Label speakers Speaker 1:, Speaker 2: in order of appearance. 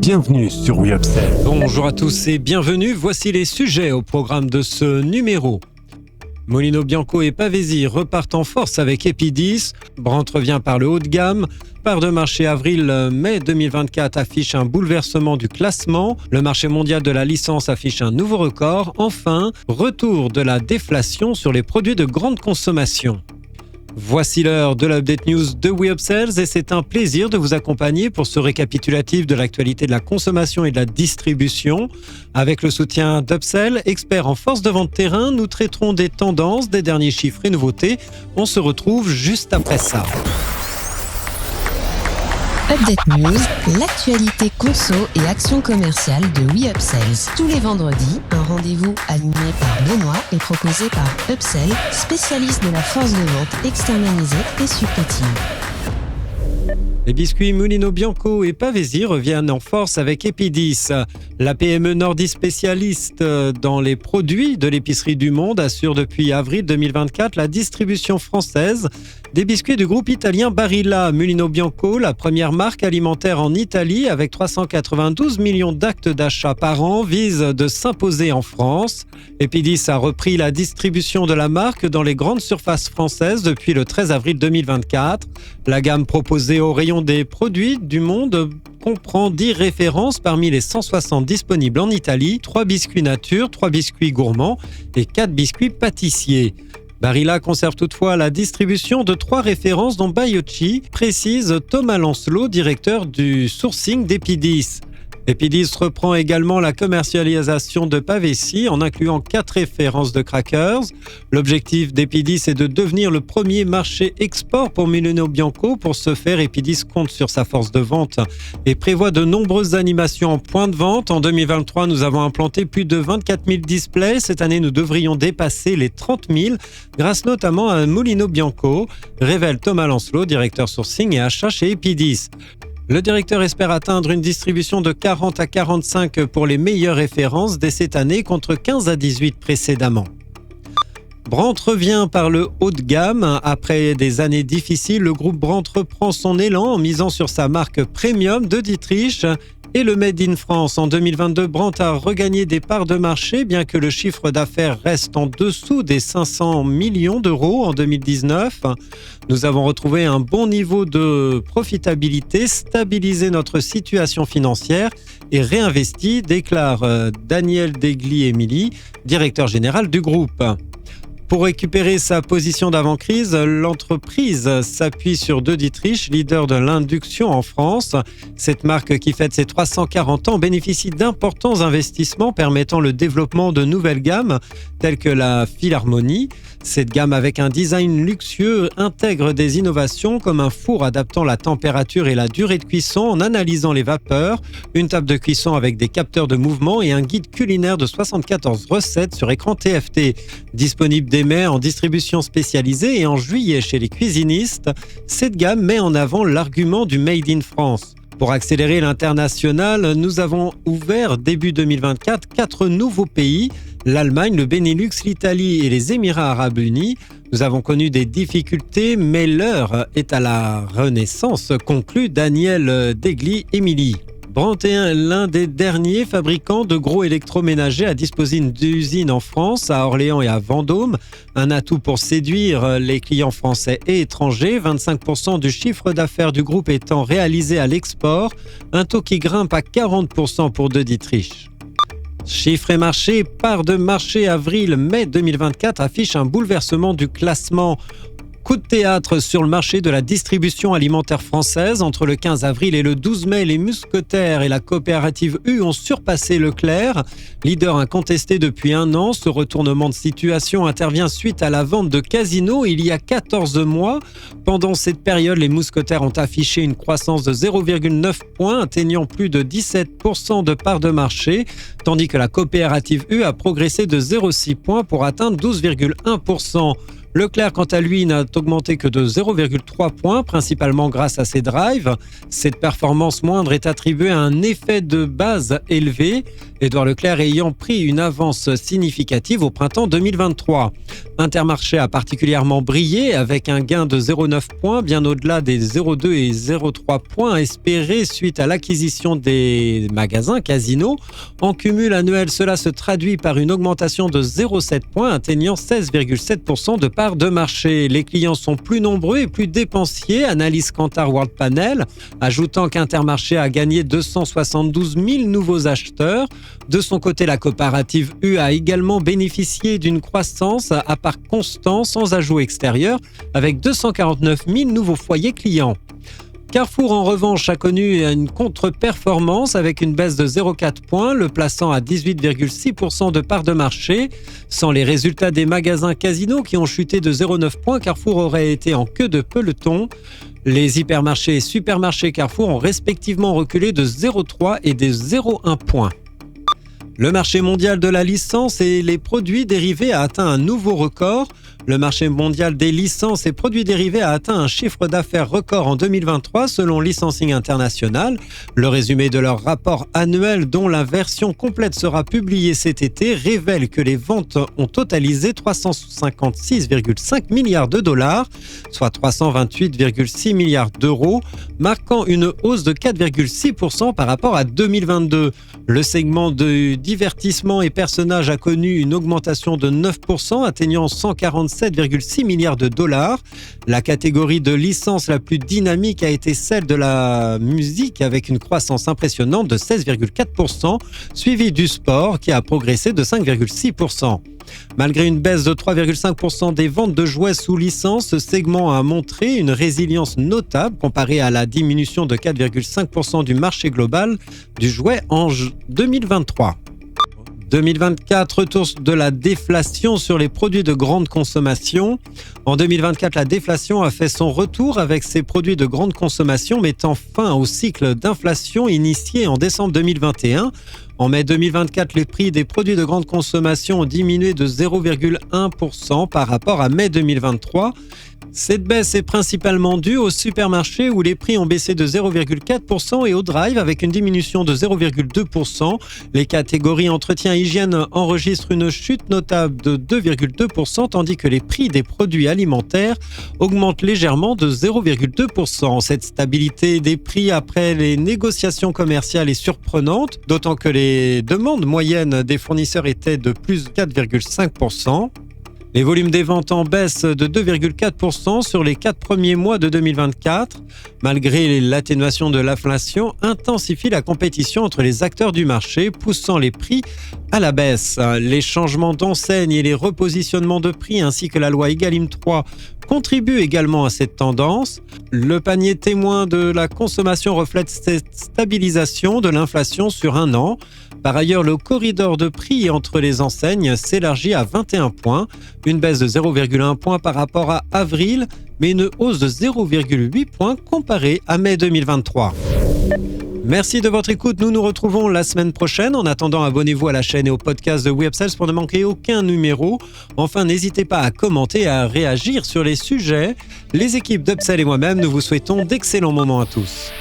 Speaker 1: Bienvenue sur WeUpsell.
Speaker 2: Bonjour à tous et bienvenue, voici les sujets au programme de ce numéro. Molino Bianco et Pavesi repartent en force avec Epidis, Brandt revient par le haut de gamme, part de marché avril-mai 2024 affiche un bouleversement du classement, le marché mondial de la licence affiche un nouveau record, enfin, retour de la déflation sur les produits de grande consommation. Voici l'heure de l'Update News de WeUpsells et c'est un plaisir de vous accompagner pour ce récapitulatif de l'actualité de la consommation et de la distribution. Avec le soutien d'Upsell, expert en force de vente terrain, nous traiterons des tendances, des derniers chiffres et nouveautés. On se retrouve juste après ça.
Speaker 3: Update News, l'actualité conso et action commerciale de WeUpsells. Tous les vendredis, un rendez-vous animé par Benoît et proposé par Upsell, spécialiste de la force de vente externalisée et supplétive.
Speaker 2: Les biscuits Molino Bianco et Pavesi reviennent en force avec Epidis. La PME nordiste spécialiste dans les produits de l'épicerie du monde assure depuis avril 2024 la distribution française des biscuits du groupe italien Barilla. Molino Bianco, la première marque alimentaire en Italie avec 392 millions d'actes d'achat par an, vise de s'imposer en France. Epidis a repris la distribution de la marque dans les grandes surfaces françaises depuis le 13 avril 2024. La gamme proposée au rayon des produits du monde comprend 10 références parmi les 160 disponibles en Italie, 3 biscuits nature, 3 biscuits gourmands et 4 biscuits pâtissiers. Barilla conserve toutefois la distribution de 3 références dont Baiocchi, précise Thomas Lancelot, directeur du sourcing d'Epidis. Epidis reprend également la commercialisation de Pavesi en incluant 4 références de crackers. L'objectif d'Epidis est de devenir le premier marché export pour Molino Bianco. Pour ce faire, Epidis compte sur sa force de vente et prévoit de nombreuses animations en point de vente. En 2023, nous avons implanté plus de 24 000 displays. Cette année, nous devrions dépasser les 30 000 grâce notamment à Molino Bianco, révèle Thomas Lancelot, directeur sourcing et achat chez Epidis. Le directeur espère atteindre une distribution de 40 à 45 pour les meilleures références dès cette année contre 15 à 18 précédemment. Brandt revient par le haut de gamme. Après des années difficiles, le groupe Brandt reprend son élan en misant sur sa marque premium de Dietrich et le Made in France. En 2022, Brandt a regagné des parts de marché, bien que le chiffre d'affaires reste en dessous des 500 millions d'euros en 2019. Nous avons retrouvé un bon niveau de profitabilité, stabilisé notre situation financière et réinvesti, déclare Daniel Degli-Emili, directeur général du groupe. Pour récupérer sa position d'avant-crise, l'entreprise s'appuie sur De Dietrich, leader de l'induction en France. Cette marque qui fête ses 340 ans bénéficie d'importants investissements permettant le développement de nouvelles gammes telles que la Philharmonie. Cette gamme avec un design luxueux intègre des innovations comme un four adaptant la température et la durée de cuisson en analysant les vapeurs, une table de cuisson avec des capteurs de mouvement et un guide culinaire de 74 recettes sur écran TFT. Disponible dès mai en distribution spécialisée et en juillet chez les cuisinistes, cette gamme met en avant l'argument du Made in France. Pour accélérer l'international, nous avons ouvert début 2024 4 nouveaux pays, l'Allemagne, le Benelux, l'Italie et les Émirats arabes unis. Nous avons connu des difficultés, mais l'heure est à la renaissance, conclut Daniel Degli-Emili. Brandt est l'un des derniers fabricants de gros électroménagers à disposer d'usines en France, à Orléans et à Vendôme. Un atout pour séduire les clients français et étrangers, 25% du chiffre d'affaires du groupe étant réalisé à l'export, un taux qui grimpe à 40% pour De Dietrich. Chiffres et marché, part de marché avril-mai 2024 affiche un bouleversement du classement. Coup de théâtre sur le marché de la distribution alimentaire française. Entre le 15 avril et le 12 mai, les Mousquetaires et la coopérative U ont surpassé Leclerc. Leader incontesté depuis un an, ce retournement de situation intervient suite à la vente de Casino il y a 14 mois. Pendant cette période, les Mousquetaires ont affiché une croissance de 0,9 points, atteignant plus de 17% de part de marché, tandis que la coopérative U a progressé de 0,6 points pour atteindre 12,1%. Leclerc, quant à lui, n'a augmenté que de 0,3 points, principalement grâce à ses drives. Cette performance moindre est attribuée à un effet de base élevé, Édouard Leclerc ayant pris une avance significative au printemps 2023. Intermarché a particulièrement brillé avec un gain de 0,9 points, bien au-delà des 0,2 et 0,3 points espérés suite à l'acquisition des magasins Casino. En cumul annuel, cela se traduit par une augmentation de 0,7 points, atteignant 16,7% de part de marché. Les clients sont plus nombreux et plus dépensiers, analyse Kantar World Panel, ajoutant qu'Intermarché a gagné 272 000 nouveaux acheteurs. De son côté, la coopérative U a également bénéficié d'une croissance à part constant sans ajout extérieur, avec 249 000 nouveaux foyers clients. Carrefour, en revanche, a connu une contre-performance avec une baisse de 0,4 points, le plaçant à 18,6% de part de marché. Sans les résultats des magasins Casino qui ont chuté de 0,9 points, Carrefour aurait été en queue de peloton. Les hypermarchés et supermarchés Carrefour ont respectivement reculé de 0,3 et de 0,1 points. Le marché mondial de la licence et les produits dérivés a atteint un nouveau record. Le marché mondial des licences et produits dérivés a atteint un chiffre d'affaires record en 2023 selon Licensing International. Le résumé de leur rapport annuel, dont la version complète sera publiée cet été, révèle que les ventes ont totalisé 356,5 milliards de dollars, soit 328,6 milliards d'euros, marquant une hausse de 4,6% par rapport à 2022. Le segment de divertissement et personnages a connu une augmentation de 9%, atteignant 147,6 milliards de dollars. La catégorie de licence la plus dynamique a été celle de la musique, avec une croissance impressionnante de 16,4%, suivie du sport qui a progressé de 5,6%. Malgré une baisse de 3,5% des ventes de jouets sous licence, ce segment a montré une résilience notable comparée à la diminution de 4,5% du marché global du jouet en 2023. 2024, retour de la déflation sur les produits de grande consommation. En 2024, la déflation a fait son retour avec ces produits de grande consommation, mettant fin au cycle d'inflation initié en décembre 2021. En mai 2024, les prix des produits de grande consommation ont diminué de 0,1% par rapport à mai 2023. Cette baisse est principalement due aux supermarchés où les prix ont baissé de 0,4% et au drive avec une diminution de 0,2%. Les catégories entretien et hygiène enregistrent une chute notable de 2,2% tandis que les prix des produits alimentaires augmentent légèrement de 0,2%. Cette stabilité des prix après les négociations commerciales est surprenante, d'autant que les demandes moyennes des fournisseurs étaient de plus 4,5%. Les volumes des ventes en baisse de 2,4% sur les 4 premiers mois de 2024. Malgré l'atténuation de l'inflation, intensifie la compétition entre les acteurs du marché, poussant les prix à la baisse. Les changements d'enseigne et les repositionnements de prix ainsi que la loi Egalim 3 contribuent également à cette tendance. Le panier témoin de la consommation reflète cette stabilisation de l'inflation sur un an. Par ailleurs, le corridor de prix entre les enseignes s'élargit à 21 points, une baisse de 0,1 point par rapport à avril, mais une hausse de 0,8 points comparée à mai 2023. Merci de votre écoute, nous nous retrouvons la semaine prochaine. En attendant, abonnez-vous à la chaîne et au podcast de WeUpsells pour ne manquer aucun numéro. Enfin, n'hésitez pas à commenter et à réagir sur les sujets. Les équipes d'Upsell et moi-même, nous vous souhaitons d'excellents moments à tous.